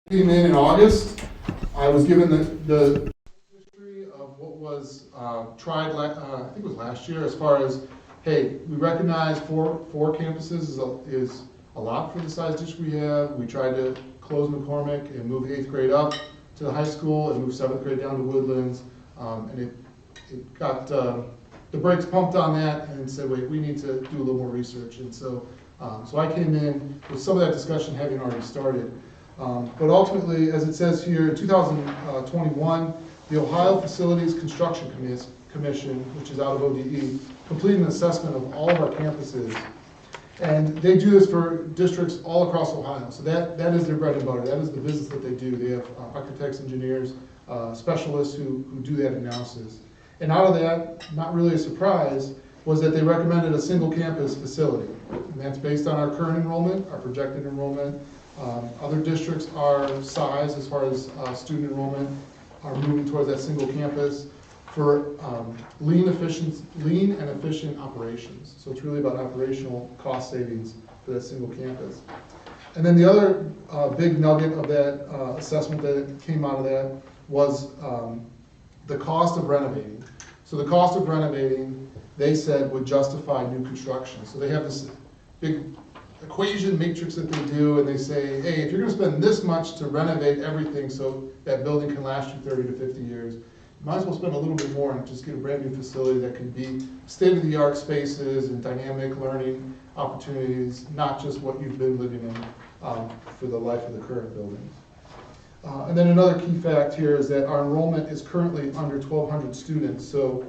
Came in August. I was given the history of what was tried, I think it was last year, as far as, hey, we recognize four campuses is a lot for the size district we have. We tried to close McCormick and move 8th grade up to the high school and move 7th grade down to Woodlands. And it got the brakes pumped on that and said, wait, we need to do a little more research. And so I came in with some of that discussion having already started. But ultimately, as it says here, in 2021, the Ohio Facilities Construction Commission, which is out of ODE, completed an assessment of all of our campuses. And they do this for districts all across Ohio. So that is their bread and butter. That is the business that they do. They have architects, engineers, specialists who do that analysis. And out of that, not really a surprise, was that they recommended a single campus facility. And that's based on our current enrollment, our projected enrollment. Other districts are size as far as student enrollment are moving towards that single campus for lean and efficient operations. So it's really about operational cost savings for that single campus. And then the other big nugget of that assessment that came out of that was the cost of renovating. So the cost of renovating, they said, would justify new construction. So they have this big equation matrix that they do, and they say, hey, if you're going to spend this much to renovate everything so that building can last you 30 to 50 years, you might as well spend a little bit more and just get a brand new facility that can be state-of-the-art spaces and dynamic learning opportunities, not just what you've been living in for the life of the current buildings. And then another key fact here is that our enrollment is currently under 1,200 students, so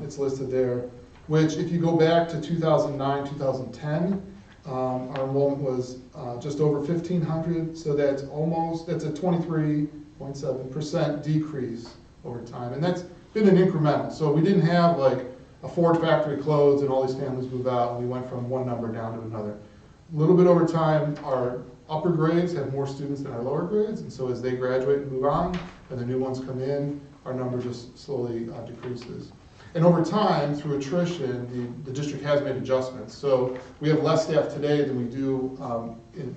it's listed there, which if you go back to 2009, 2010, our enrollment was just over 1,500, so that's a 23.7% decrease over time, and that's been an incremental. So we didn't have like a Ford factory closed and all these families move out, and we went from one number down to another. A little bit over time, our upper grades have more students than our lower grades, and so as they graduate and move on, and the new ones come in, our number just slowly decreases. And over time, through attrition, the district has made adjustments. So we have less staff today than we did in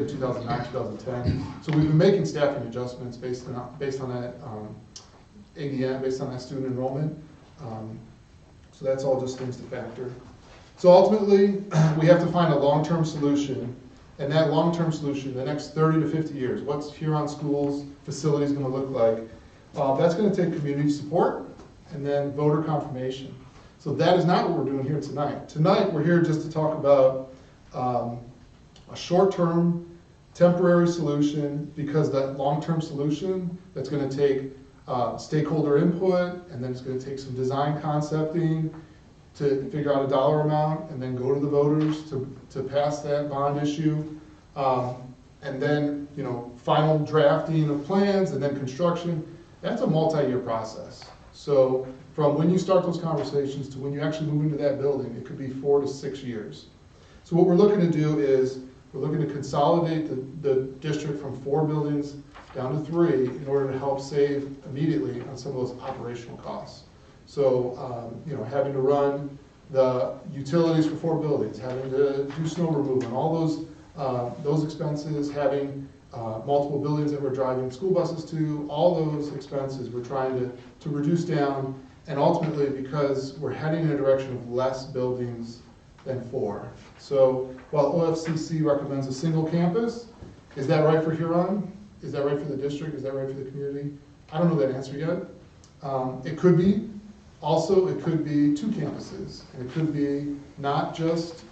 2009, 2010. So we've been making staffing adjustments based on that ADM, based on that student enrollment. So that's all just things to factor. So ultimately, we have to find a long-term solution. And that long-term solution, the next 30 to 50 years, what's Huron Schools facilities going to look like? That's going to take community support and then voter confirmation. So that is not what we're doing here tonight. Tonight, we're here just to talk about a short-term, temporary solution, because that long-term solution, that's going to take stakeholder input, and then it's going to take some design concepting to figure out a dollar amount, and then go to the voters to pass that bond issue, and then final drafting of plans, and then construction. That's a multi-year process. So from when you start those conversations to when you actually move into that building, it could be 4 to 6 years. So what we're looking to do is we're looking to consolidate the district from 4 buildings down to 3 in order to help save immediately on some of those operational costs. So having to run the utilities for 4 buildings, having to do snow removal, and all those expenses, having multiple buildings that we're driving school buses to, all those expenses we're trying to reduce down, and ultimately because we're heading in a direction of less buildings than 4. So while OFCC recommends a single campus, is that right for Huron? Is that right for the district? Is that right for the community? I don't know that answer yet. It could be. Also, it could be 2 campuses. And it could be not just,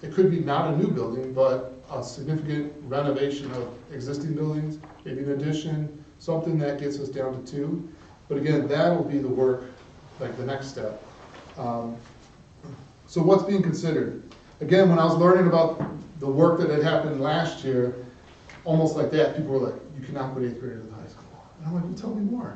it could be not a new building, but a significant renovation of existing buildings, maybe an addition, something that gets us down to 2. But again, that will be the work, like the next step. So what's being considered? Again, when I was learning about the work that had happened last year, almost like that, people were like, you cannot put 8th graders in high school. And I'm like, well, tell me more.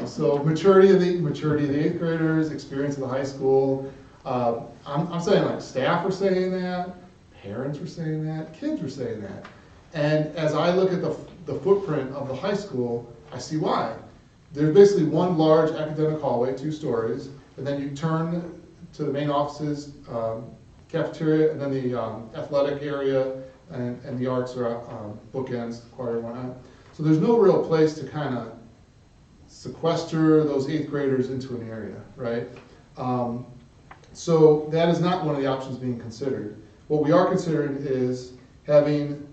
So maturity of the 8th graders, experience of the high school. I'm saying like staff are saying that, parents were saying that, kids were saying that. And as I look at the footprint of the high school, I see why. There's basically one large academic hallway, 2 stories, and then you turn to the main offices, cafeteria, and then the athletic area, and the arts are bookends, choir and whatnot. So there's no real place to kind of sequester those 8th graders into an area, right? So that is not one of the options being considered. What we are considering is having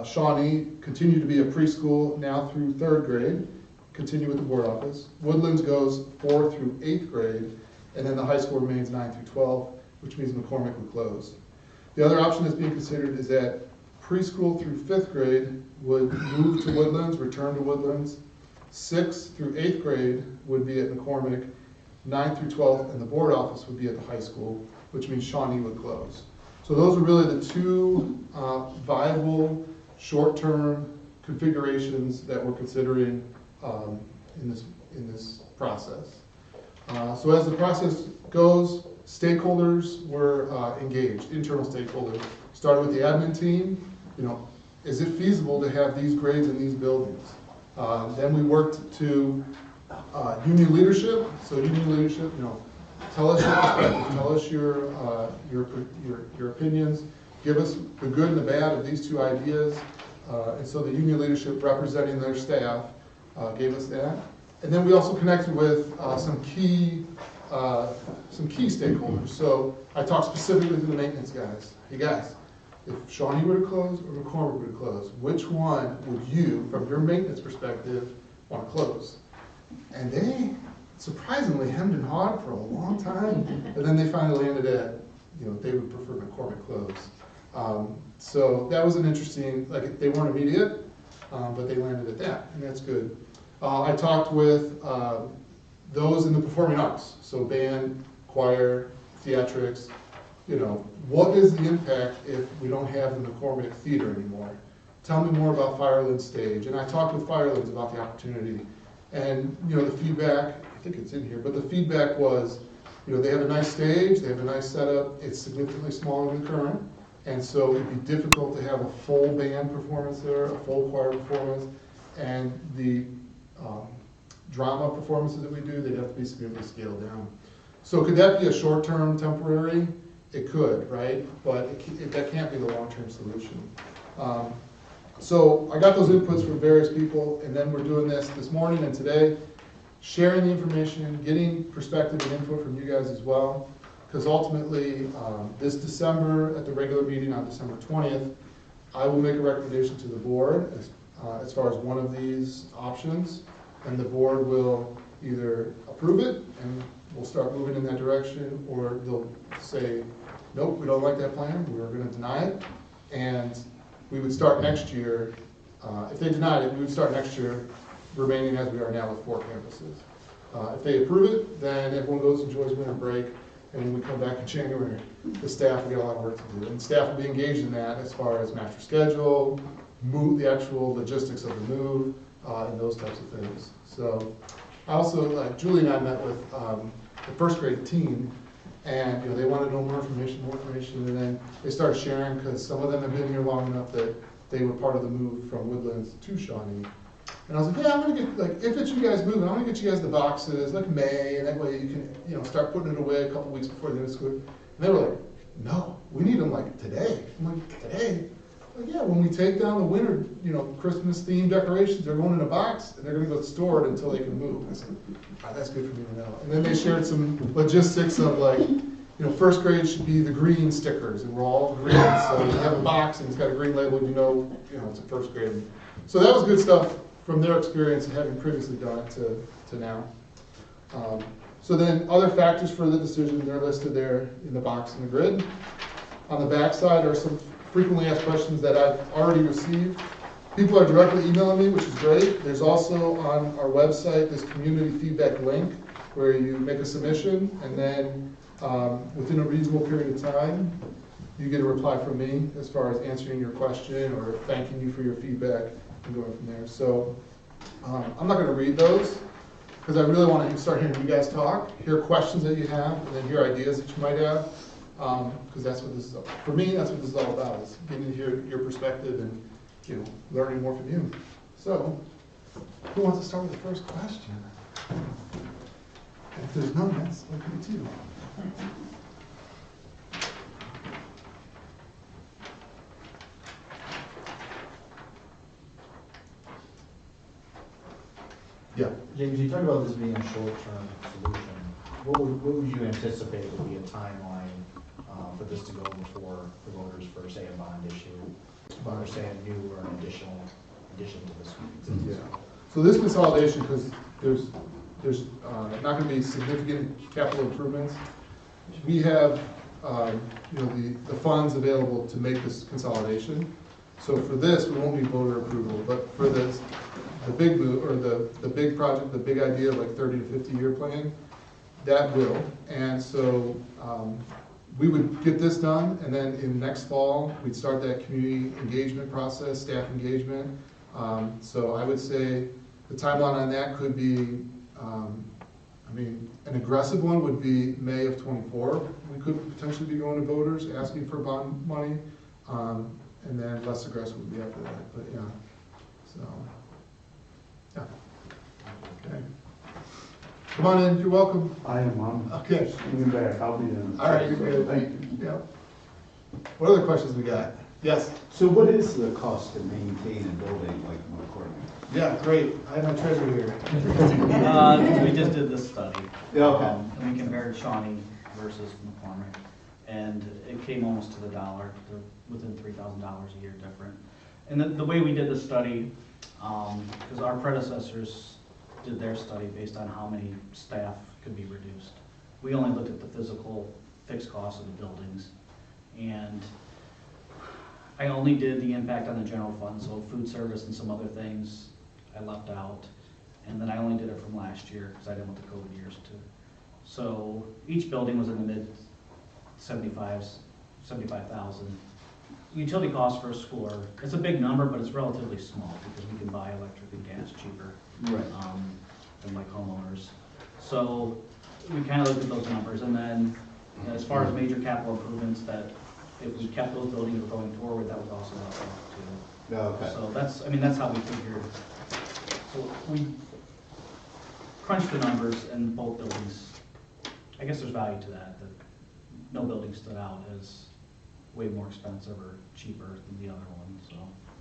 Shawnee continue to be a preschool now through 3rd grade, continue with the board office. Woodlands goes 4th through 8th grade, and then the high school remains 9 through 12, which means McCormick would close. The other option that's being considered is that preschool through 5th grade would move to Woodlands, return to Woodlands. 6th through 8th grade would be at McCormick. 9th through 12th, and the board office would be at the high school, which means Shawnee would close. So those are really the two viable short-term configurations that we're considering in this process. So as the process goes, stakeholders were engaged, internal stakeholders. Started with the admin team, is it feasible to have these grades in these buildings? Then we worked to union leadership. So union leadership, tell us your perspective, tell us your opinions, give us the good and the bad of these two ideas. And so the union leadership representing their staff gave us that. And then we also connected with some key stakeholders. So I talked specifically to the maintenance guys. Hey guys, if Shawnee were to close or McCormick were to close, which one would you, from your maintenance perspective, want to close? And they surprisingly hemmed and hawed for a long time, and then they finally landed at, they would prefer McCormick close. So that was an interesting, they weren't immediate, but they landed at that, and that's good. I talked with those in the performing arts, so band, choir, theatrics. What is the impact if we don't have the McCormick Theater anymore? Tell me more about Fireland Stage. And I talked with Firelands about the opportunity. And, the feedback, I think it's in here, but the feedback was, they have a nice stage, they have a nice setup, it's significantly smaller than current, and so it'd be difficult to have a full band performance there, a full choir performance, and the drama performances that we do, they'd have to be significantly scaled down. So could that be a short-term temporary? It could, right? But that can't be the long-term solution. So I got those inputs from various people, and then we're doing this morning and today, sharing the information, getting perspective and input from you guys as well, because ultimately, this December, at the regular meeting on December 20th, I will make a recommendation to the board as far as one of these options, and the board will either approve it, and we'll start moving in that direction, or they'll say, nope, we don't like that plan, we're going to deny it, and we would start next year, if they denied it, we would start next year remaining as we are now with 4 campuses. If they approve it, then everyone goes and enjoys winter break, and when we come back in January, the staff will get a lot of work to do. And staff will be engaged in that as far as master schedule, the actual logistics of the move, and those types of things. So I also, Julie and I met with the 1st grade team, and they wanted to know more information, and then they started sharing, because some of them have been here long enough that they were part of the move from Woodlands to Shawnee. And I was like, yeah, I'm gonna get, if it's you guys moving, I'm gonna get you guys the boxes, May, and that way you can, start putting it away a couple weeks before the end of school. And they were like, no, we need them today. I'm like, today? Like, yeah, when we take down the winter, Christmas themed decorations, they're going in a box, and they're gonna go store it until they can move. I said, all right, that's good for me to know. And then they shared some logistics of 1st grade should be the green stickers, and we're all green, so you have a box and it's got a green label, and it's a 1st grade. So that was good stuff from their experience, having previously done it to now. So then other factors for the decision, they're listed there in the box in the grid. On the back side are some frequently asked questions that I've already received. People are directly emailing me, which is great. There's also on our website this community feedback link where you make a submission, and then within a reasonable period of time, you get a reply from me as far as answering your question or thanking you for your feedback and going from there. So I'm not going to read those because I really want to start hearing you guys talk, hear questions that you have, and then hear ideas that you might have, because that's what this is about. For me, that's what this is all about, is getting to hear your perspective and learning more from you. So, who wants to start with the first question? If there's none, that's okay too. Yeah. James, you talked about this being a short-term solution. What would you anticipate would be a timeline for this to go before the voters for, say, a bond issue, or say a new or an addition to this? Yeah. So this consolidation, because there's not going to be significant capital improvements, we have the funds available to make this consolidation. So for this, we won't need voter approval, but for this, the big move, or the big project, the big idea of like 30 to 50 year plan, that will. And so we would get this done, and then in next fall, we'd start that community engagement process, staff engagement. So I would say the timeline on that could be, an aggressive one would be May of '24. We could potentially be going to voters, asking for bond money, and then less aggressive would be after that, but yeah, so, yeah. Okay. Come on in, you're welcome. I am on. Okay. Coming back, I'll be in. All right, you're good. Thank you. Yeah. What other questions we got? Yes? So what is the cost to maintain a building like McCormick? Yeah, great. I have my treasurer here. We just did this study. Yeah, okay. And we compared Shawnee versus McCormick, and it came almost to the dollar. They're within $3,000 a year different. And the way we did the study, because our predecessors did their study based on how many staff could be reduced. We only looked at the physical fixed costs of the buildings, and I only did the impact on the general fund, so food service and some other things I left out. And then I only did it from last year because I didn't want the COVID years too. So each building was in the mid 75,000. Utility costs for a school it's a big number, but it's relatively small because we can buy electric and gas cheaper than like homeowners. So we kind of looked at those numbers, and then as far as major capital improvements, that if we kept those buildings going forward, that was also left off too. Oh, okay. So that's how we figured. So we crunched the numbers, and both buildings, I guess there's value to that no building stood out as way more expensive or cheaper than the other one, so.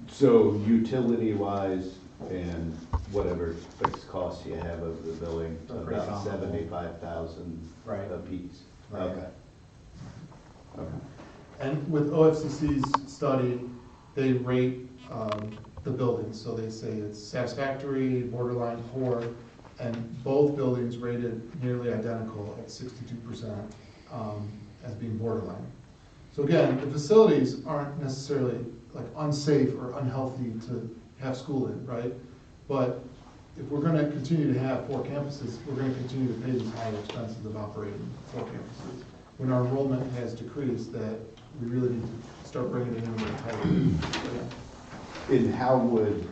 So utility-wise and whatever fixed costs you have of the building, They're pretty about comparable. 75,000 Right. a piece. Right. Okay. Okay. And with OFCC's study, they rate the buildings. So they say it's satisfactory, borderline poor, and both buildings rated nearly identical at 62% as being borderline. So again, the facilities aren't necessarily like unsafe or unhealthy to have school in, right? But if we're going to continue to have 4 campuses, we're going to continue to pay these higher expenses of operating 4 campuses. When our enrollment has decreased, that we really need to start bringing it in a little tighter. And how would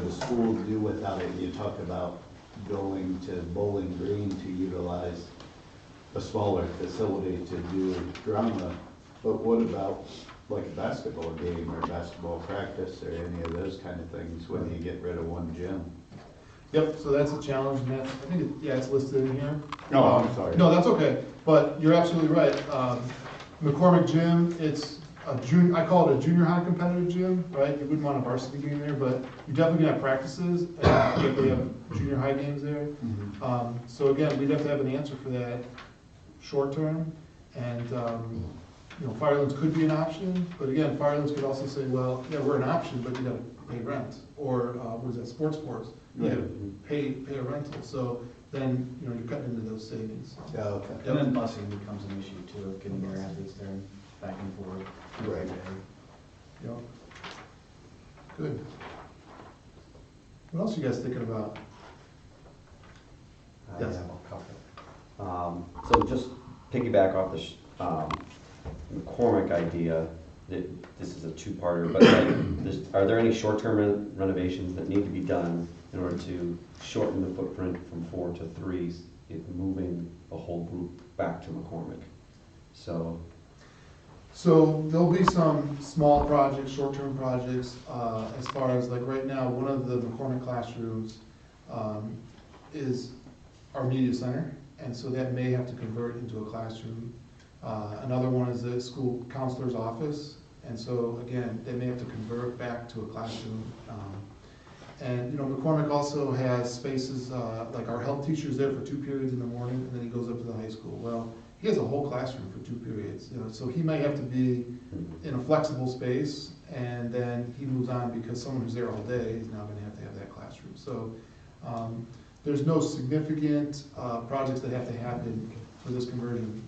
the school do without it? You talk about going to Bowling Green to utilize a smaller facility to do drama, but what about like a basketball game or basketball practice or any of those kind of things when you get rid of one gym? Yep, so that's a challenge, and that's, I think, it's listed in here. No, I'm sorry. No, that's okay, but you're absolutely right. McCormick Gym, it's I call it a junior high competitive gym, right? You wouldn't want a varsity game there, but you definitely gonna have practices, and you definitely have junior high games there. Mm-hmm. So again, we'd have to have an answer for that short term, and Firelands could be an option, but again, Firelands could also say, well, yeah, we're an option, but you gotta pay rent, or what is that, sports course, you gotta pay a rental, so then, you're cutting into those savings. Yeah, okay. And then busing becomes an issue too, of getting your athletes there back and forth. Right. Yep. Good. What else are you guys thinking about? I Yes. have a couple. So just piggyback off the McCormick idea, this is a two-parter, but are there any short-term renovations that need to be done in order to shorten the footprint from 4 to 3, moving the whole group back to McCormick? So there'll be some small projects, short-term projects, as far as like right now, one of the McCormick classrooms is our media center, and so that may have to convert into a classroom. Another one is the school counselor's office, and so again, they may have to convert back to a classroom. And, you know, McCormick also has spaces, like our health teacher's there for 2 periods in the morning, and then he goes up to the high school. Well, he has a whole classroom for 2 periods, you know, so he may have to be in a flexible space, and then he moves on because someone who's there all day is now gonna have to have that classroom. So, there's no significant, projects that have to happen for this conversion,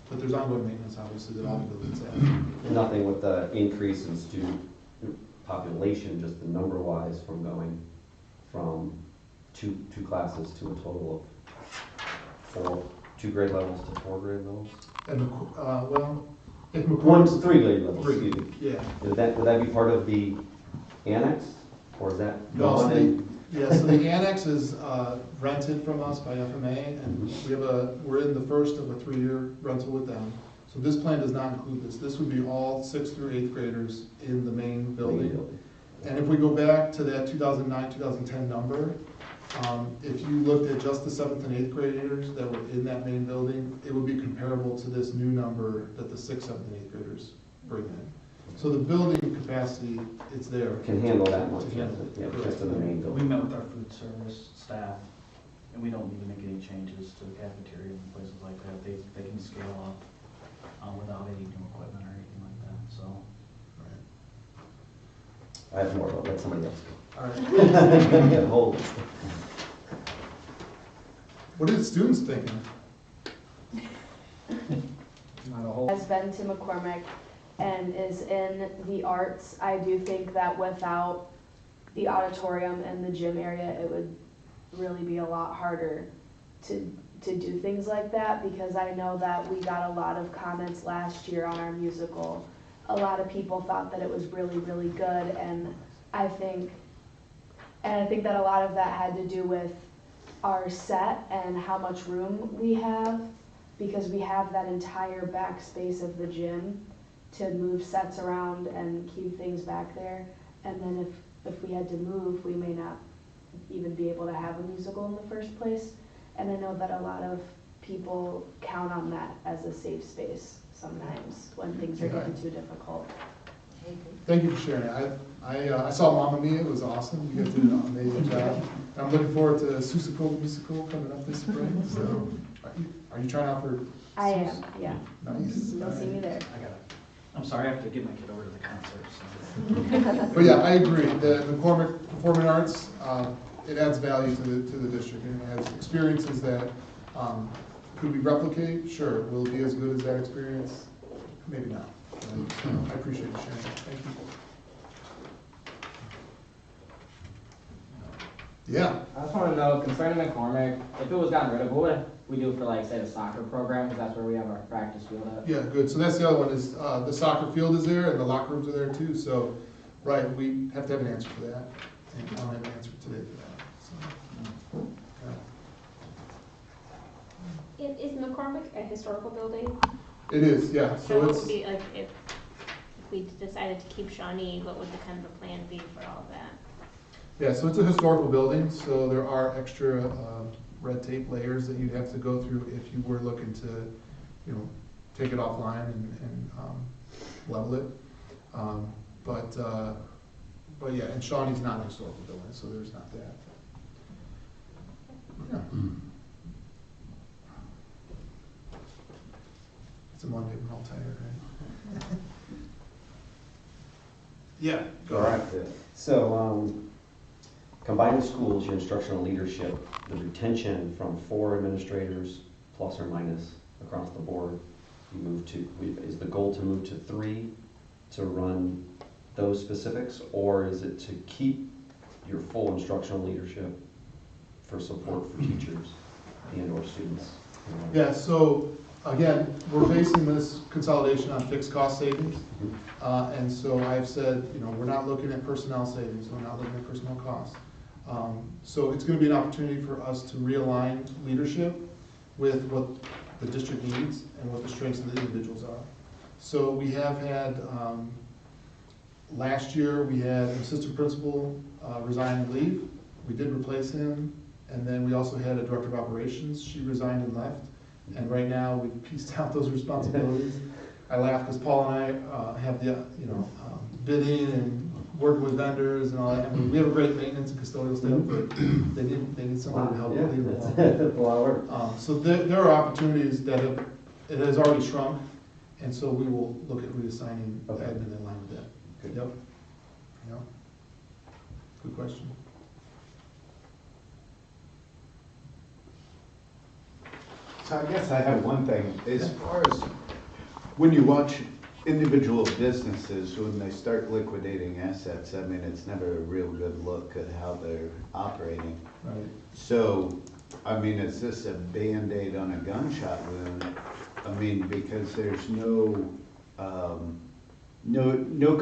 but there's ongoing maintenance, obviously, that all the buildings have. Nothing with the increase in student population, just the number-wise from going from two classes to a total of 2 grade levels to 4 grade levels? And, well, if McCormick's 3 grade levels, 3, excuse me. yeah. Would that be part of the annex, or is that No, so gone? so the annex is rented from us by FMA, and we're in the first of a 3-year rental with them. So this plan does not include this. This would be all 6th through 8th graders in the main building. And if we go back to that 2009, 2010 number, if you looked at just the 7th and 8th graders that were in that main building, it would be comparable to this new number that the 6th, 7th, and 8th graders bring in. So the building capacity, it's there. Can handle that much, To handle it. yeah, just in the main We building. met with our food service staff, and we don't need to make any changes to the cafeteria and places like that. They can scale up without any new equipment or anything like that, so. Right. I have more, but let somebody else All right. go. Yeah, hold it. What are the students thinking? Not a whole. Has been to McCormick and is in the arts. I do think that without the auditorium and the gym area, it would really be a lot harder to do things like that, because I know that we got a lot of comments last year on our musical. A lot of people thought that it was really, really good, and I think that a lot of that had to do with our set and how much room we have, because we have that entire back space of the gym to move sets around and keep things back there. And then if we had to move, we may not even be able to have a musical in the first place. And I know that a lot of people count on that as a safe space sometimes when things are getting too difficult. Thank you for sharing it. I saw Mamma Mia, it was awesome. You guys did an amazing job. And I'm looking forward to Seussical musical coming up this spring. So, are you trying out for? I am, yeah. Nice. You'll see me there. I'm sorry, I have to get my kid over to the concert, so. But yeah, I agree. The McCormick Performing Arts, it adds value to the district, and it has experiences that, could we replicate? Sure. Will it be as good as that experience? Maybe not. So I appreciate you sharing. Thank you. Yeah. I just want to know, concerning McCormick, if it was gotten rid of, what would we do for, like, say, the soccer program, because that's where we have our practice field at? Yeah, good. So that's the other one is, the soccer field is there and the locker rooms are there too. So, right, we have to have an answer for that. And I don't have an answer today for that. So, yeah. Is McCormick a historical building? It is, yeah. So So what it's, would be, like, if we decided to keep Shawnee, what would the kind of the plan be for all of that? yeah, so it's a historical building. So there are extra, red tape layers that you'd have to go through if you were looking to, you know, take it offline and level it. But yeah, and Shawnee's not a historical building, so there's not that. Yeah. It's a Monday, we're all tired, right? Yeah, go All right. ahead. So, combine the schools, your instructional leadership, the retention from 4 administrators plus or minus across the board. You move to, is the goal to move to 3 to run those specifics, or is it to keep your full instructional leadership for support for teachers and or students? Yeah, so again, we're basing this consolidation on fixed cost savings. And so I've said, you know, we're not looking at personnel savings, we're not looking at personnel costs. So it's going to be an opportunity for us to realign leadership with what the district needs and what the strengths of the individuals are. So we have had, last year we had an assistant principal resign and leave. We did replace him. And then we also had a director of operations. She resigned and left. And right now we've pieced out those responsibilities. I laugh because Paul and I have the, bidding and working with vendors and all that. I mean, we have a great maintenance and custodial staff, but they need somebody to help Yeah, clean them that's, all. that's a lot of work. So there are opportunities that it has already shrunk, and so we will look at reassigning Okay. admin in line with that. Good. Yep. Yep. Good question. So I guess I have one thing, as far as when you watch individual businesses, when they start liquidating assets, I mean, it's never a real good look at how they're operating. Right. So, I mean, is this a Band-Aid on a gunshot wound? I mean, because there's no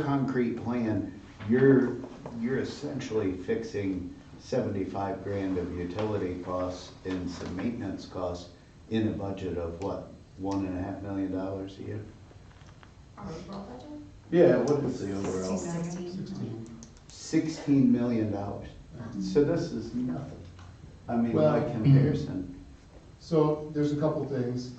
concrete plan. You're essentially fixing 75 grand of utility costs and some maintenance costs in a budget of what, $1.5 million a year? Our overall budget? Yeah, what is the overall? 16. $16 million. So this is nothing. I mean, by Well- comparison. So there's a couple things.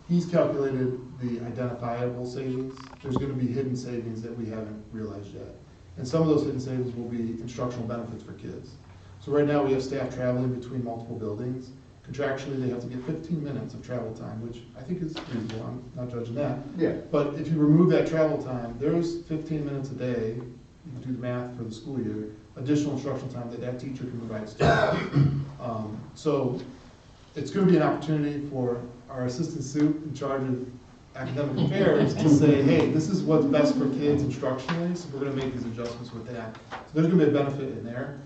He's calculated the identifiable savings. There's gonna be hidden savings that we haven't realized yet. And some of those hidden savings will be instructional benefits for kids. So right now, we have staff traveling between multiple buildings. Contractually, they have to get 15 minutes of travel time, which I think is reasonable. I'm not judging that. Yeah. But if you remove that travel time, there's 15 minutes a day, you can do the math for the school year, additional instructional time that teacher can provide students. So it's gonna be an opportunity for our assistant sup in charge of academic affairs to say, hey, this is what's best for kids instructionally, so we're gonna make these adjustments with that. So there's gonna be a benefit in there.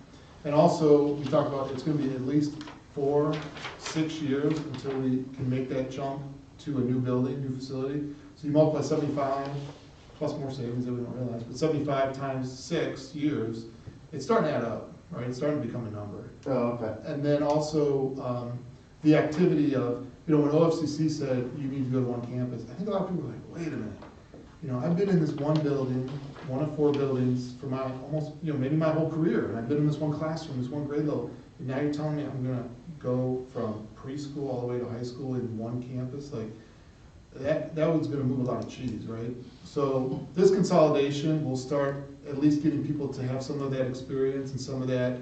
And also, we talked about, it's gonna be at least 4-6 years until we can make that jump to a new building, new facility. So you multiply 75, plus more savings that we don't realize, but 75 times 6 years, it's starting to add up, right? It's starting to become a number. Oh, okay. And then also, the activity of, when OFCC said you need to go to one campus, I think a lot of people are like, wait a minute. I've been in this one building, one of 4 buildings for my almost, maybe my whole career, and I've been in this one classroom, this one grade level. And now you're telling me I'm gonna go from preschool all the way to high school in one campus? Like, that was gonna move a lot of cheese, right? So this consolidation will start at least getting people to have some of that experience and some of that,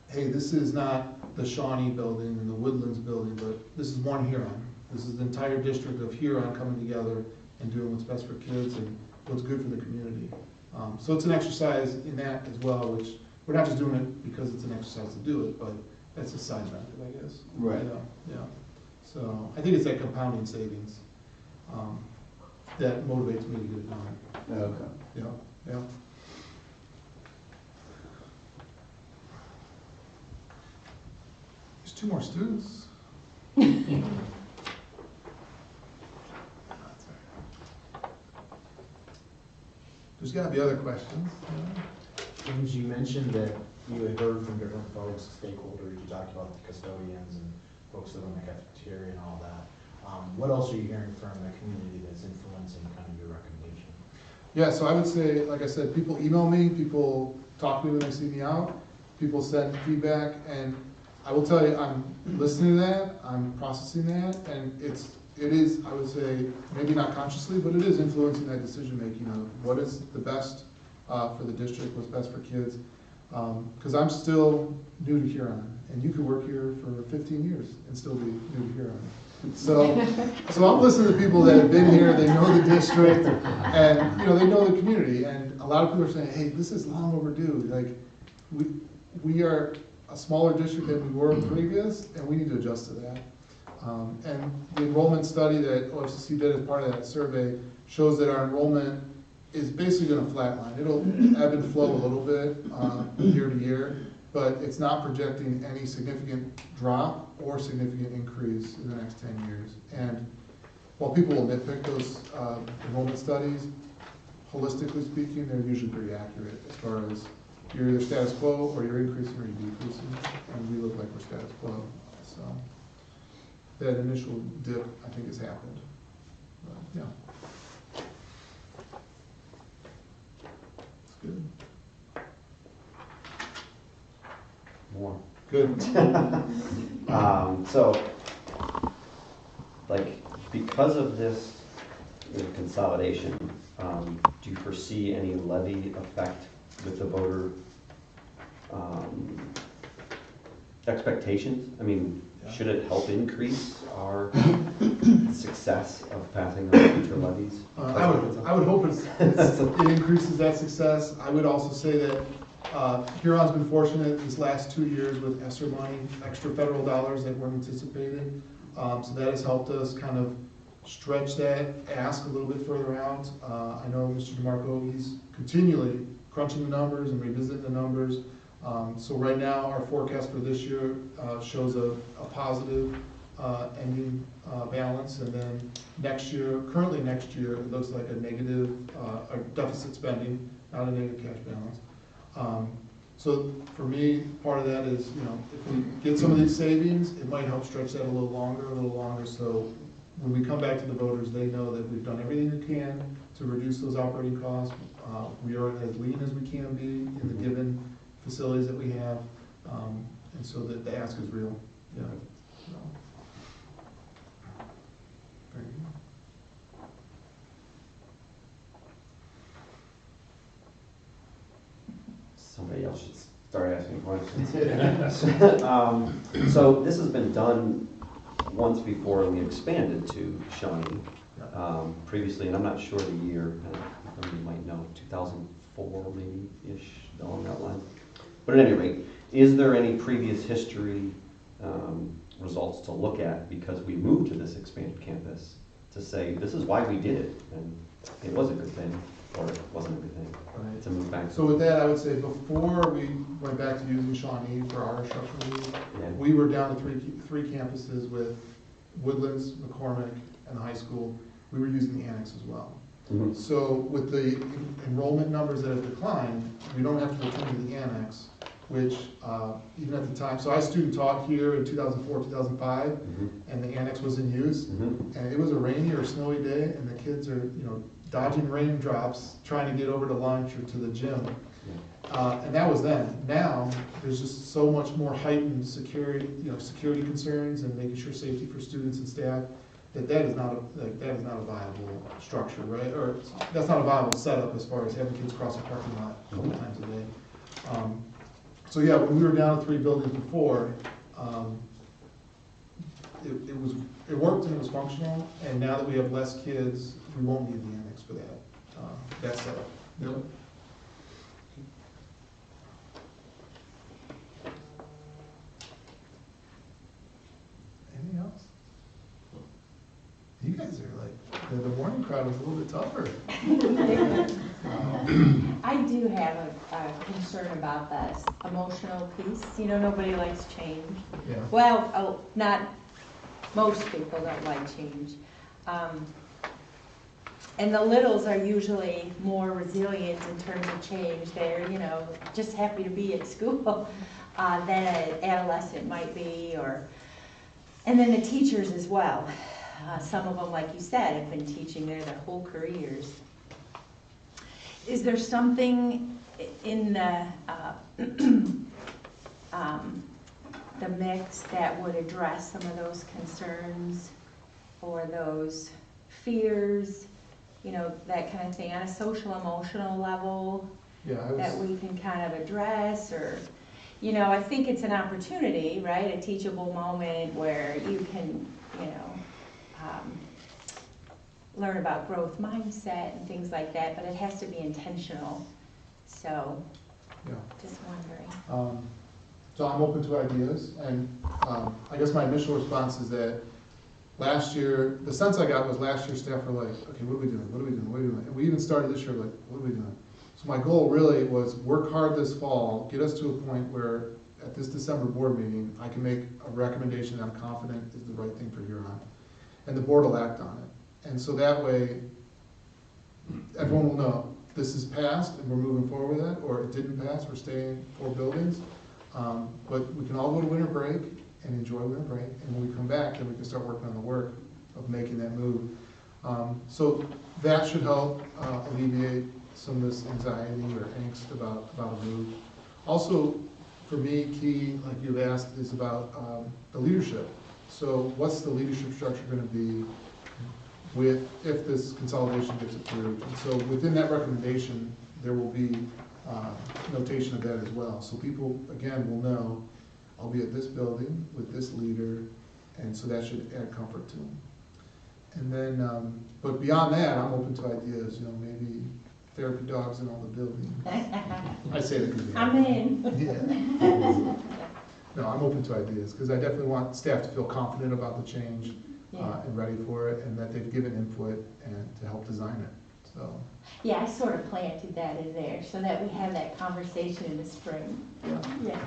hey, this is not the Shawnee building and the Woodlands building, but this is one Huron. This is the entire district of Huron coming together and doing what's best for kids and what's good for the community. So it's an exercise in that as well, which we're not just doing it because it's an exercise to do it, but that's a side benefit, I guess. Right. Yeah. So I think it's that compounding savings that motivates me to get it done. Okay. Yeah. There's 2 more students. There's gotta be other questions. James, you mentioned that you had heard from different folks, stakeholders, you talked about the custodians and folks that run the cafeteria and all that. What else are you hearing from the community that's influencing kind of your recommendation? Yeah, so I would say, like I said, people email me, people talk to me when they see me out, people send feedback, and I will tell you, I'm listening to that, I'm processing that, and it is, I would say, maybe not consciously, but it is influencing that decision-making of what is the best for the district, what's best for kids. Because I'm still new to Huron, and you could work here for 15 years and still be new to Huron. So I'm listening to people that have been here, they know the district, and they know the community. And a lot of people are saying, hey, this is long overdue. Like, we are a smaller district than we were previous, and we need to adjust to that. And the enrollment study that OFCC did as part of that survey shows that our enrollment is basically going to flatline. It'll ebb and flow a little bit year to year, but it's not projecting any significant drop or significant increase in the next 10 years. And while people will nitpick those enrollment studies, holistically speaking, they're usually pretty accurate as far as you're either status quo or you're increasing or you're decreasing, and we look like we're status quo. So that initial dip, I think, has happened. But, yeah. It's good. More. Good. So, like, because of this consolidation, do you foresee any levy effect with the voter expectations? I mean, should it help increase our success of passing those future levies? I would hope it increases that success. I would also say that Huron's been fortunate this last 2 years with ESSER money, extra federal dollars that weren't anticipated. So that has helped us kind of stretch that ask a little bit further out. I know Mr. DeMarco, he's continually crunching the numbers and revisiting the numbers. So right now, our forecast for this year shows a positive ending balance, and then next year, currently next year, it looks like a negative, a deficit spending, not a negative cash balance. So for me, part of that is, you know, if we get some of these savings, it might help stretch that a little longer, so when we come back to the voters, they know that we've done everything we can to reduce those operating costs. We are as lean as we can be in the given facilities that we have, and so that the ask is real. Yeah. So. Very good. Somebody else should start asking questions. So this has been done once before, and we expanded to Shawnee previously, and I'm not sure the year, you might know, 2004 maybe-ish, along that line. But at any rate, is there any previous history results to look at because we moved to this expanded campus to say, this is why we did it, and it was a good thing, or it wasn't a good thing, Right. to move back? So with that, I would say before we went back to using Shawnee for our instructional lead, Yeah. we were down to three campuses with Woodlands, McCormick, and the high school. We were using the annex as well. Mhm. So with the enrollment numbers that have declined, we don't have to return to the annex, which even at the time, so I student taught here in 2004, 2005, Mhm. and the annex was in use. Mhm. And it was a rainy or snowy day, and the kids are, you know, dodging raindrops, trying to get over to lunch or to the gym. And that was then. Now, there's just so much more heightened security, you know, security concerns and making sure safety for students and staff, that is not a viable structure, right? Or that's not a viable setup as far as having kids cross a parking lot a couple times a day. So yeah, when we were down to 3 buildings before, it worked and it was functional, and now that we have less kids, we won't need the annex for that setup. Yep. Anything else? You guys are like, the morning crowd was a little bit tougher. I do have a concern about this emotional piece. You know, nobody likes change. Yeah. Well, not, most people don't like change. And the littles are usually more resilient in terms of change. They're, you know, just happy to be at school than an adolescent might be, and then the teachers as well. Some of them, like you said, have been teaching there their whole careers. Is there something in the mix that would address some of those concerns or those fears, you know, that kind of thing on a social emotional level that we can kind of address? Or, you know, I think it's an opportunity, right? A teachable moment where you can, you know, learn about growth mindset and things like that, but it has to be intentional. So, Yeah. just wondering. So I'm open to ideas, and I guess my initial response is that last year, the sense I got was last year staff were like, okay, what are we doing? What are we doing? What are we doing? And we even started this year like, what are we doing? So my goal really was work hard this fall, get us to a point where at this December board meeting, I can make a recommendation that I'm confident is the right thing for Huron. And the board will act on it. And so that way, everyone will know this is passed and we're moving forward with it, or it didn't pass, we're staying 4 buildings. But we can all go to winter break and enjoy winter break, and when we come back, then we can start working on the work of making that move. So that should help alleviate some of this anxiety or angst about a move. Also, for me, key, like you've asked, is about the leadership. So what's the leadership structure going to be if this consolidation gets approved. And so within that recommendation, there will be notation of that as well. So people, again, will know, I'll be at this building with this leader, and so that should add comfort to them. And then, but beyond that, I'm open to ideas, maybe therapy dogs in all the buildings. I say that because I'm in. Yeah. No, I'm open to ideas, because I definitely want staff to feel confident about the change and ready for it, and that they've given input and to help design it, so. Yeah, I sort of planted that in there so that we have that conversation in the spring. Yeah.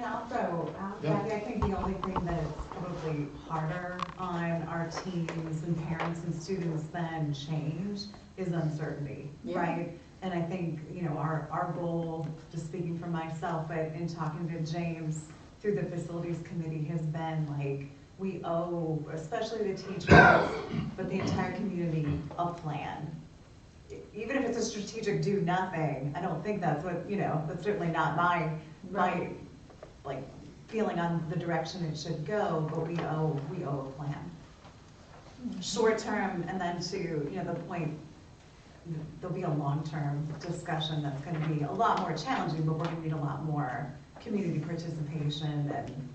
I'll throw out, Yeah. Kathy, I think the only thing that is probably harder on our teams and parents and students than change is uncertainty, Yeah. right? And I think, our goal, just speaking for myself, but in talking to James through the facilities committee, has been like, we owe, especially the teachers, but the entire community, a plan. Even if it's a strategic do nothing, I don't think that's what, that's certainly not my like feeling on the direction it should go, but we owe a plan. Short term, and then to, the point, there'll be a long-term discussion that's gonna be a lot more challenging, but we're gonna need a lot more community participation,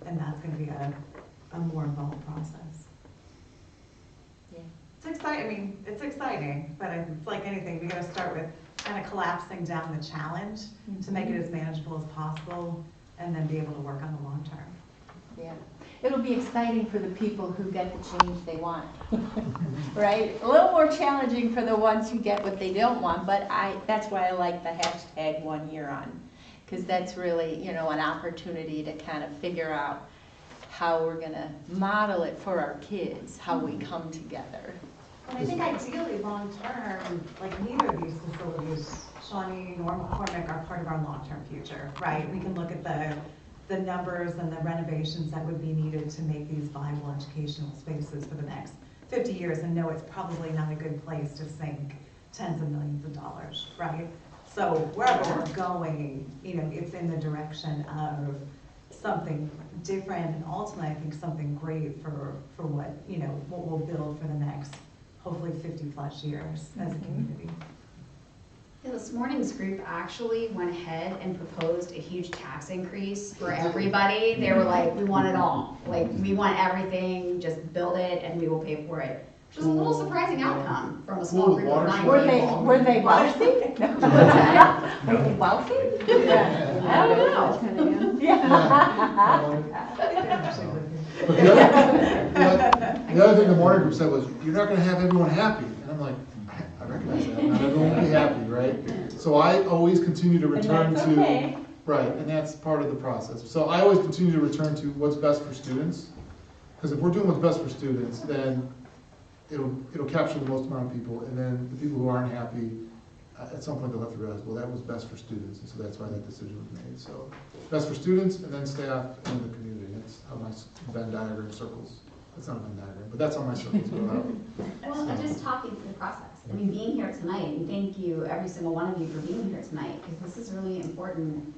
and that's gonna be a more involved process. Yeah. It's exciting, but it's like anything, we gotta start with kind of collapsing down the challenge to make it as manageable as possible, and then be able to work on the long term. Yeah. It'll be exciting for the people who get the change they want, right? A little more challenging for the ones who get what they don't want, but that's why I like the hashtag #1YearOn, because that's really, an opportunity to kind of figure out how we're gonna model it for our kids, how we come together. And I think ideally, long-term, like neither of these facilities, Shawnee nor McCormick, are part of our long-term future, right? We can look at the numbers and the renovations that would be needed to make these viable educational spaces for the next 50 years and know it's probably not a good place to sink tens of millions of dollars, right? So wherever we're going, it's in the direction of something different, and ultimately, I think something great for what, what we'll build for the next, hopefully 50+ years as a community. Yeah, this morning's group actually went ahead and proposed a huge tax increase for everybody. They were like, we want it all. Like, we want everything, just build it and we will pay for it. Which is a little surprising outcome from a small group of 9 people. Were they wealthy? Were they wealthy? I don't know. But the other thing the morning group said was, you're not gonna have everyone happy. And I'm like, I recognize that, not everyone will be happy, right? So I always continue to return that's to, okay. right, and that's part of the process. So I always continue to return to what's best for students. Because if we're doing what's best for students, then it'll capture the most amount of people, and then the people who aren't happy, at some point they'll have to realize, well, that was best for students, and so that's why that decision was made. So best for students, and then staff, and the community. That's how my Venn diagram circles. That's not a Venn diagram, but that's how my circles go out. Well, and just talking through the process. I mean, being here tonight, and thank you, every single one of you, for being here tonight, because this is really important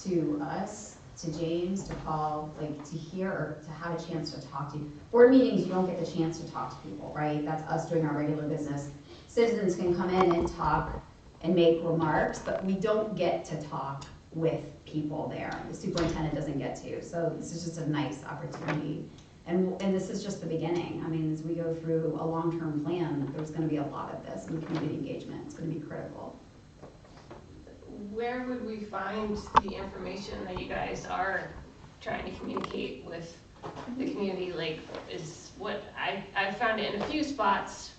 to us, to James, to Paul, like to hear or to have a chance to talk to you. Board meetings, you don't get the chance to talk to people, right? That's us doing our regular business. Citizens can come in and talk and make remarks, but we don't get to talk with people there. The superintendent doesn't get to. So this is just a nice opportunity. And this is just the beginning. I mean, as we go through a long-term plan, there's gonna be a lot of this, and community engagement is gonna be critical. Where would we find the information that you guys are trying to communicate with the community? Like, is what I found it in a few spots,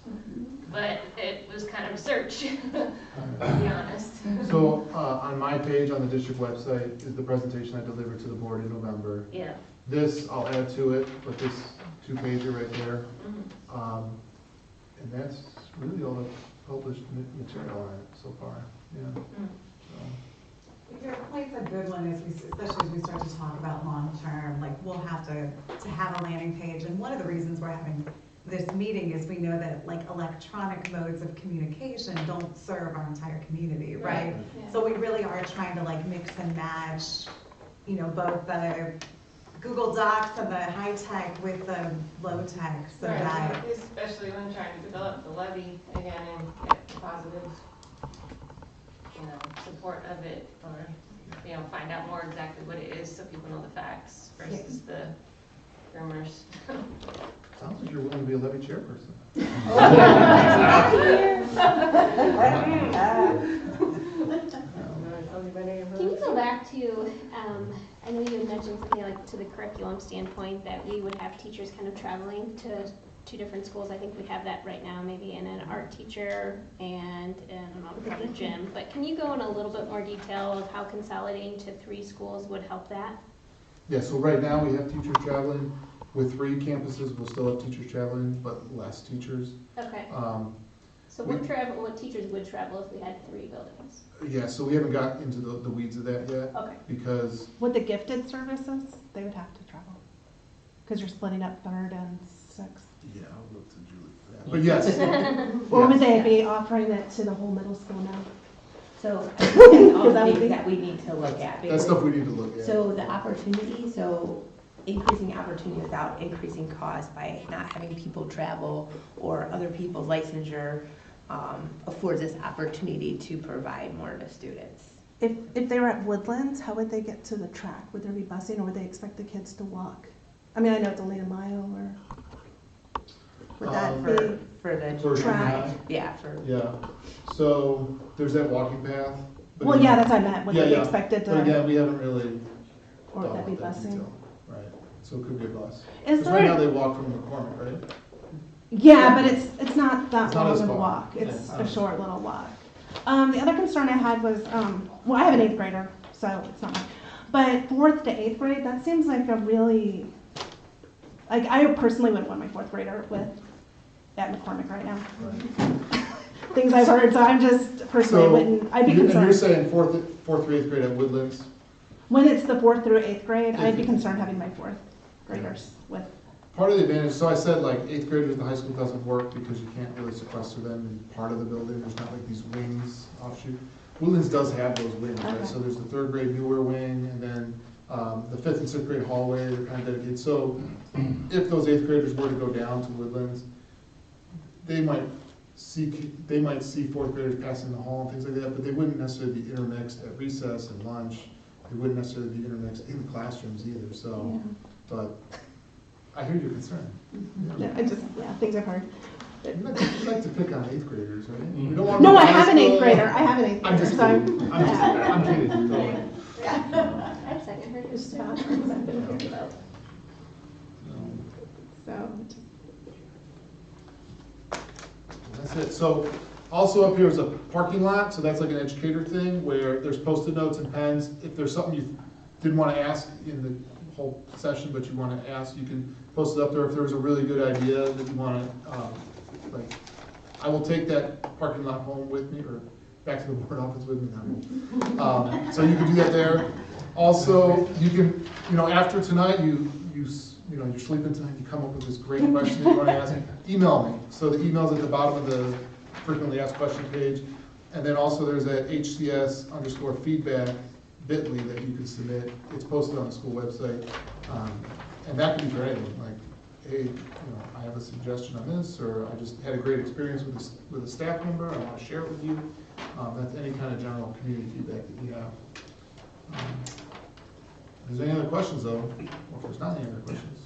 but it was kind of a search, to be honest. So on my page on the district website is the presentation I delivered to the board in November. Yeah. This, I'll add to it, but this 2-pager right there. And that's really all the published material on it so far, yeah. So. Your point's a good one, especially as we start to talk about long-term, like we'll have to have a landing page. And one of the reasons we're having this meeting is we know that like electronic modes of communication don't serve our entire community, right? Yeah. So we really are trying to like mix and match, both Google Docs and the high tech with the low tech, so that, Right, especially when trying to develop the levy again and get positive, support of it, or, find out more exactly what it is so people know the facts versus the rumors. Sounds like you're willing to be a levy chairperson. Can you go back to, I know you had mentioned something like to the curriculum standpoint, that we would have teachers kind of traveling to two different schools. I think we have that right now, maybe in an art teacher and in a gym. But can you go in a little bit more detail of how consolidating to 3 schools would help that? Yeah, so right now we have teachers traveling. With 3 campuses, we'll still have teachers traveling, but less teachers. Okay. So we- what teachers would travel if we had 3 buildings? Yeah, so we haven't got into the weeds of that yet, Okay. because, With the gifted services, they would have to travel, because you're splitting up 3rd and 6th. yeah, I'll look to Julie for that. But yes, Or would yes. they be offering it to the whole middle school now? So I think that's all Because that would things be- that we need to look at. That's because- stuff we need to look at. So the opportunity, so increasing opportunity without increasing cost by not having people travel or other people's licensure affords us opportunity to provide more to students. If they were at Woodlands, how would they get to the track? Would there be busing, or would they expect the kids to walk? I mean, I know it's only a mile, or would that be? For the For track. Yeah, for, Yeah, so there's that walking path. but Well, again- yeah, that's what I meant. Would Yeah, they be yeah. expected But to, again, we haven't really or would thought that be about busing? detail. Right, so it could be a bus. Is Because right now there, they walk from McCormick, right? yeah, but it's not that It's not long as of a far. walk. It's Yeah. a short little walk. The other concern I had was, well, I have an 8th grader, so it's not much. But 4th to 8th grade, that seems like a really, like, I personally wouldn't want my 4th grader at McCormick right now. Right. Things I've heard, so I'm just personally So, wouldn't, I'd be And you're concerned. saying fourth through 8th grade at Woodlands? When it's the 4th through 8th grade, I'd be concerned having my 4th graders with, Part of the advantage, so I said like 8th graders in the high school doesn't work because you can't really sequester them in part of the building. There's not like these wings offshoot. Woodlands does have those wings, right? Okay. So there's the 3rd grade newer wing, and then the 5th and 6th grade hallway, they're kind of dedicated. So if those 8th graders were to go down to Woodlands, they might see 4th graders passing the hall and things like that, but they wouldn't necessarily be intermixed at recess and lunch. They wouldn't necessarily be intermixed in the classrooms either, so, yeah. but I hear your concern. Yeah, things I've heard. You like to pick on 8th graders, right? You don't want No, them I to have an high 8th school. grader. I have an 8th I'm grader, just so. kidding. I'm kidding. Totally. I'd second her. It's about things I've been hearing about, so. That's it. So also up here is a parking lot, so that's like an educator thing where there's Post-it notes and pens. If there's something you didn't want to ask in the whole session, but you want to ask, you can post it up there. If there's a really good idea that you want to, like, I will take that parking lot home with me or back to the board office with me now. So you can do that there. Also, you can, after tonight, you're sleeping tonight, you come up with this great question that you want to ask, email me. So the email's at the bottom of the frequently asked question page. And then also there's that HCS_feedback bit.ly that you can submit. It's posted on the school website. And that can be for anything, like, hey, I have a suggestion on this, or I just had a great experience with a staff member, I want to share it with you. That's any kind of general community feedback that you have. If there's any other questions though, or if there's not any other questions.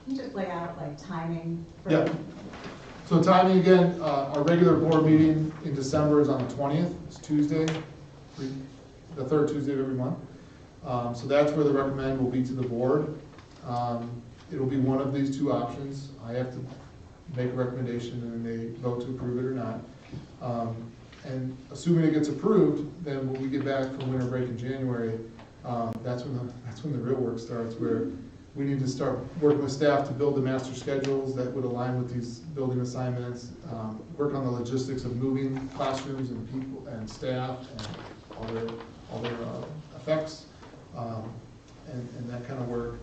can you just lay out like timing? for- Yeah. So timing again, our regular board meeting in December is on the 20th, it's Tuesday, the 3rd Tuesday of every month. So that's where the recommend will be to the board. It'll be one of these 2 options. I have to make a recommendation and then they vote to approve it or not. And assuming it gets approved, then when we get back from winter break in January, that's when the real work starts, where we need to start working with staff to build the master schedules that would align with these building assignments, work on the logistics of moving classrooms and people and staff and all their effects, and that kind of work.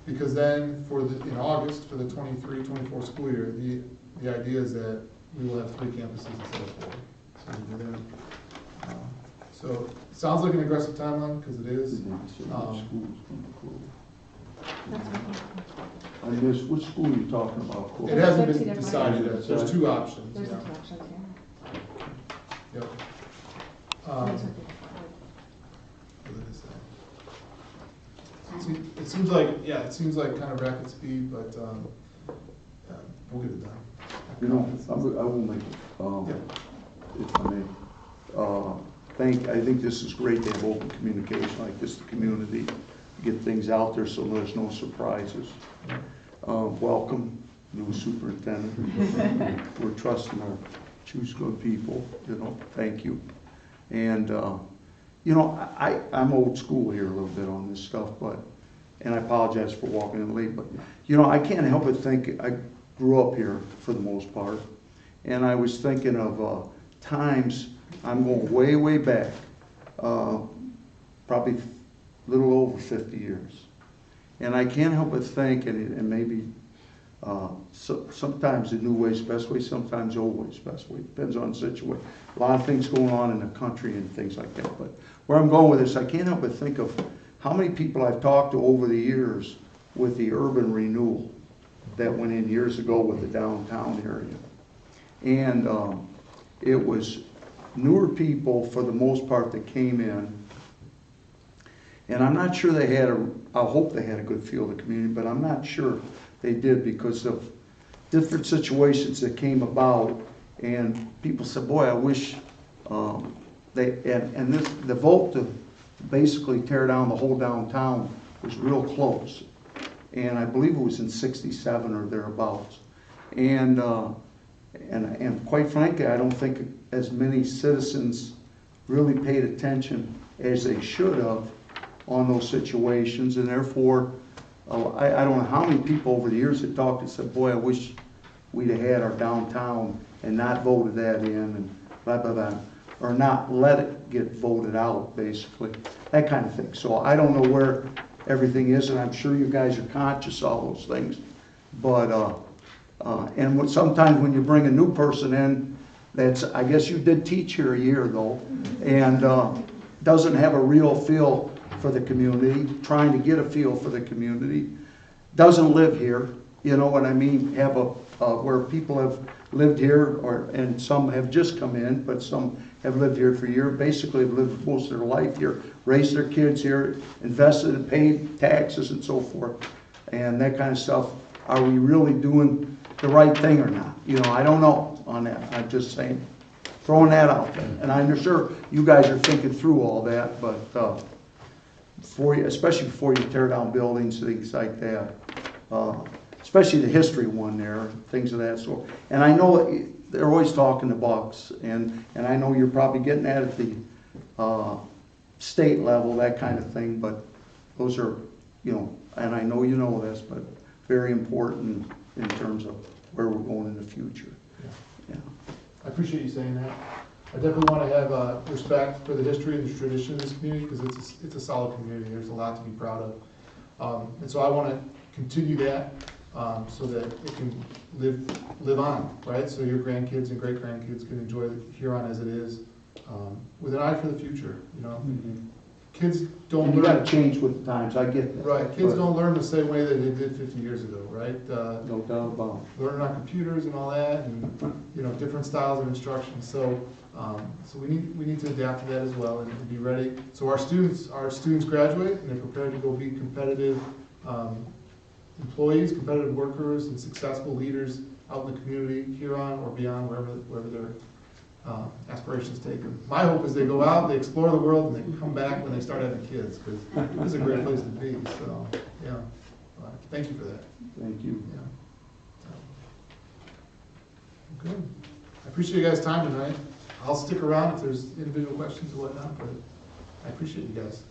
Because then in August, for the 23-24 school year, the idea is that we will have 3 campuses instead of 4. So we'll do that. So it sounds like an aggressive timeline, because it is. I missed, which school are you talking about? Cole? It hasn't There's two been different decided yet, ones. there's two options, There's yeah. the two options here. Yep. These are What did I say? It seems like, yeah, it seems like kind of rapid speed, but, yeah, we'll get it done. You know, I will make, if I may, I think this is great to have open communication like this, the community, get things out there so there's no surprises. Welcome, new superintendent. We're trusting our choose good people, you know, thank you. And, you know, I'm old school here a little bit on this stuff, but, and I apologize for walking in late, but, you know, I can't help but think, I grew up here for the most part, and I was thinking of times, I'm going way, way back, probably a little over 50 years. And I can't help but think, and maybe sometimes the new way's the best way, sometimes the old way's the best way. Depends on the situation. A lot of things going on in the country and things like that. But where I'm going with this, I can't help but think of how many people I've talked to over the years with the urban renewal that went in years ago with the downtown area. And it was newer people, for the most part, that came in. And I'm not sure they had I hope they had a good feel of the community, but I'm not sure they did because of different situations that came about. And people said, boy, I wish the vote to basically tear down the whole downtown was real close. And I believe it was in '67 or thereabouts. And quite frankly, I don't think as many citizens really paid attention as they should have on those situations, and therefore, I don't know how many people over the years have talked and said, boy, I wish we'd have had our downtown and not voted that in, and blah, blah, blah, or not let it get voted out, basically, that kind of thing. So I don't know where everything is, and I'm sure you guys are conscious of all those things, but, and sometimes when you bring a new person in, that's, I guess you did teach here a year though, and doesn't have a real feel for the community, trying to get a feel for the community, doesn't live here, you know what I mean, have where people have lived here, and some have just come in, but some have lived here for years, basically have lived most of their life here, raised their kids here, invested and paid taxes and so forth, and that kind of stuff. Are we really doing the right thing or not? You know, I don't know on that. I'm just saying, throwing that out there. And I'm sure you guys are thinking through all that, but especially before you tear down buildings, things like that, especially the history one there, things of that sort. And I know they're always talking the bucks, and I know you're probably getting that at the state level, that kind of thing, but those are, you know, and I know you know this, but very important in terms of where we're going in the future. Yeah. I appreciate you saying that. I definitely want to have respect for the history and the tradition of this community, because it's a solid community. There's a lot to be proud of. And so I want to continue that so that it can live on, right? So your grandkids and great-grandkids can enjoy Huron as it is, with an eye for the future, you know? Mm-hmm. Kids don't You learn. gotta change with the times, I get that. Right, kids but don't learn the same way that they did 50 years ago, right? No doubt about it. Learning on computers and all that, and, you know, different styles of instruction. So, so we need to adapt to that as well and be ready. So our students graduate and they're prepared to go be competitive employees, competitive workers, and successful leaders out in the community, Huron or beyond, wherever their aspirations take them. My hope is they go out, they explore the world, and they come back when they start having kids, because this is a great place to be. So, yeah, thank you for that. Thank you. Yeah. Good. I appreciate you guys' time tonight. I'll stick around if there's individual questions or whatnot, but I appreciate you guys.